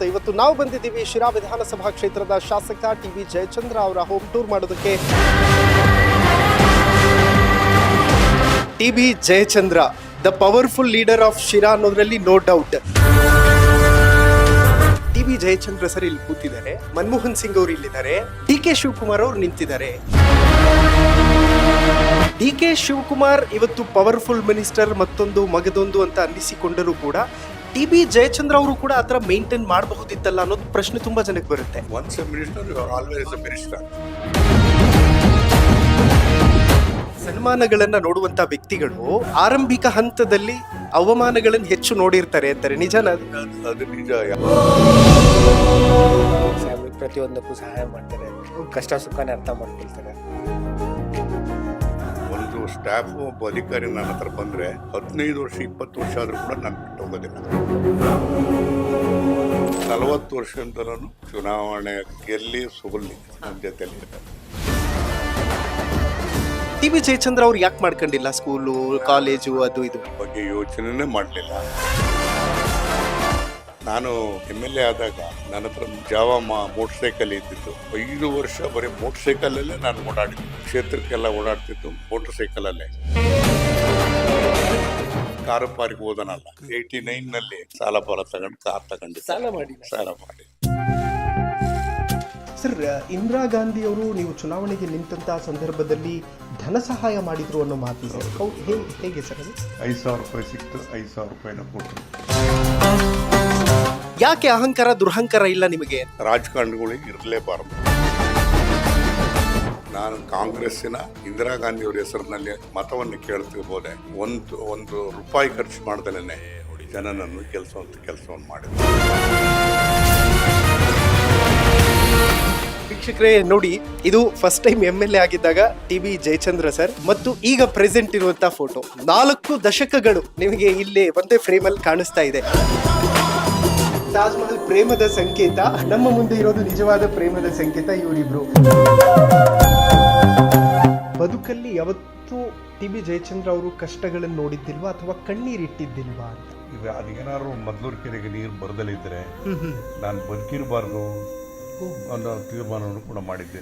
ಸ್ವಾಗತ. ಇವತ್ತು ನಾವು ಬಂದಿದ್ದೀವಿ ಶಿರಾ ವಿಧಾನಸಭಾ ಕ್ಷೇತ್ರದ ಶಾಸಕ ಟಿ.ಬಿ. ಜಯಚಂದ್ರ ಅವರ ಹೋಮ್ ಟೂರ್ ಮಾಡೋದಕ್ಕೆ. T B. Jayachandra the powerful leader of Shira ಅನ್ನೋದ್ರಲ್ಲಿ no doubt. T B. Jayachandra sir ಇಲ್ಲಿ ಕೂತಿದ್ದಾರೆ, ಮನಮೋಹನ್ ಸಿಂಗ್ ಅವರು ಇಲ್ಲಿದ್ದಾರೆ, ಡಿ.ಕೆ. ಶಿವಕುಮಾರ್ ಅವರು ನಿಂತಿದ್ದಾರೆ. ಡಿ.ಕೆ. ಶಿವಕುಮಾರ್ ಇವತ್ತು ಪವರ್ಫುಲ್ ಮಿನಿಸ್ಟರ್, ಮತ್ತೊಂದು ಮಗದೊಂದು ಅಂತ ಅನ್ನಿಸಿಕೊಂಡರೂ ಕೂಡ ಟಿ.ಬಿ. ಜಯಚಂದ್ರ ಅವರು ಕೂಡ ಆತರ ಮೇಂಟೈನ್ ಮಾಡಬಹುದಿತ್ತಲ್ಲ ಅನ್ನೋದು ಪ್ರಶ್ನೆ ತುಂಬಾ ಜನಕ್ಕೆ ಬರುತ್ತೆ. Once a minister, you are always a minister. ಸನ್ಮಾನಗಳನ್ನ ನೋಡುವಂತ ವ್ಯಕ್ತಿಗಳು ಆರಂಭಿಕ ಹಂತದಲ್ಲಿ ಅವಮಾನಗಳನ್ನು ಹೆಚ್ಚು ನೋಡಿರ್ತಾರೆ ಅಂತಾರೆ, ನಿಜಾನ? ಅದು ನಿಜ. ಪ್ರತಿಯೊಂದಕ್ಕೂ ಸಹಾಯ ಮಾಡ್ತಾರೆ, ಕಷ್ಟ ಸುಖನೇ ಅರ್ಥ ಮಾಡ್ಕೊಳ್ತಾರೆ. ಒಂದು ಸ್ಟಾಫ್ ಒಬ್ಬ ಅಧಿಕಾರಿ ನನ್ನ ಹತ್ರ ಬಂದ್ರೆ 15 ವರ್ಷ 20 ವರ್ಷ ಆದ್ರೂ ಕೂಡ ನಾನು ಬಿಟ್ಟು ಹೋಗೋದಿಲ್ಲ. 40 ವರ್ಷದಿಂದ ನಾನು ಚುನಾವಣೆ ಗೆಲ್ಲಿ ಸೋಲ್ಲಿ ನನ್ನ ಜೊತೆಲಿ ಇದ್ದಾರೆ. ಟಿ.ಬಿ. ಜಯಚಂದ್ರ ಅವ್ರು ಯಾಕೆ ಮಾಡ್ಕೊಂಡಿಲ್ಲ ಸ್ಕೂಲು ಕಾಲೇಜು ಅದು ಇದು ಬಗ್ಗೆ ಯೋಚನೆನೇ ಮಾಡಲಿಲ್ಲ. ನಾನು MLA ಆದಾಗ ನನ್ನ ಹತ್ರ ಜಾವ ಮೋಟರ್ ಸೈಕಲ್ ಇದ್ದಿತ್ತು. 5 ವರ್ಷ ಬರೀ ಮೋಟರ್ ಸೈಕಲಲ್ಲೇ ನಾನು ಓಡಾಡಿದ್ದು. ಕ್ಷೇತ್ರಕ್ಕೆಲ್ಲ ಓಡಾಡ್ತಿದ್ದು ಮೋಟರ್ ಸೈಕಲಲ್ಲೇ. ಕಾರು ಪಾರಿಗೆ ಹೋದನಲ್ಲ, 89ನಲ್ಲಿ ಸಾಲ ತಗೊಂಡು ಕಾರ್ ತಗೊಂಡು ಸಾಲ ಮಾಡಿ. ಸರ್, ಇಂದಿರಾ ಗಾಂಧಿ ಅವರು ನೀವು ಚುನಾವಣೆಗೆ ನಿಂತಹ ಸಂದರ್ಭದಲ್ಲಿ ಧನ ಸಹಾಯ ಮಾಡಿದ್ರು ಅನ್ನೋ ಮಾತಿದೆ, ಹೇಗೆ ಸರ್ ಅದು? 5,000 ರೂಪಾಯಿ ಸಿಕ್ತು, 5,000 ರೂಪಾಯಿನ ಕೊಟ್ಟರು. ಯಾಕೆ ಅಹಂಕಾರ ದುರಹಂಕಾರ ಇಲ್ಲ ನಿಮಗೆ? ರಾಜಕಾರಣಿಗಳಿಗೆ ಇರಲೇಬಾರದು. ನಾನು ಕಾಂಗ್ರೆಸ್ಸಿನ ಇಂದಿರಾ ಗಾಂಧಿ ಅವರ ಹೆಸರಿನಲ್ಲಿ ಮತವನ್ನು ಕೇಳ್ತಿರ್ಬೋದೆ. ಒಂದು ರೂಪಾಯಿ ಖರ್ಚು ಮಾಡ್ದಲೇ ಜನನನ್ನು ಕೆಲಸವನ್ನು ಮಾಡಿದೆ. ವೀಕ್ಷಕರೇ ನೋಡಿ, ಇದು ಫಸ್ಟ್ ಟೈಮ್ MLA ಆಗಿದ್ದಾಗ ಟಿ.ಬಿ. ಜಯಚಂದ್ರ ಸರ್ ಮತ್ತು ಈಗ ಪ್ರೆಸೆಂಟ್ ಇರುವಂತಹ ಫೋಟೋ. 4 ದಶಕಗಳು ನಿಮಗೆ ಇಲ್ಲಿ ಒಂದೇ ಫ್ರೇಮ್ ಅಲ್ಲಿ ಕಾಣಿಸ್ತಾ ಇದೆ. ತಾಜ್ ಮಹಲ್ ಪ್ರೇಮದ ಸಂಕೇತ, ನಮ್ಮ ಮುಂದೆ ಇರೋದು ನಿಜವಾದ ಪ್ರೇಮದ ಸಂಕೇತ. ಇವರಿಬ್ರು ಬದುಕಲ್ಲಿ ಯಾವತ್ತೂ ಟಿ.ಬಿ. ಜಯಚಂದ್ರ ಅವರು ಕಷ್ಟಗಳನ್ನು ನೋಡಿದ್ದಿಲ್ವಾ ಅಥವಾ ಕಣ್ಣೀರಿಟ್ಟಿದ್ದಿಲ್ವಾ ಅಂತ? ಅದೇನಾದ್ರು ಮೊದಲೂರು ಕೆರೆಗೆ ನೀರು ಬರದಲ್ಲಿದ್ದರೆ ನಾನು ಬದುಕಿರಬಾರ್ದು ಅನ್ನೋ ತೀರ್ಮಾನವನ್ನು ಕೂಡ ಮಾಡಿದ್ದೆ.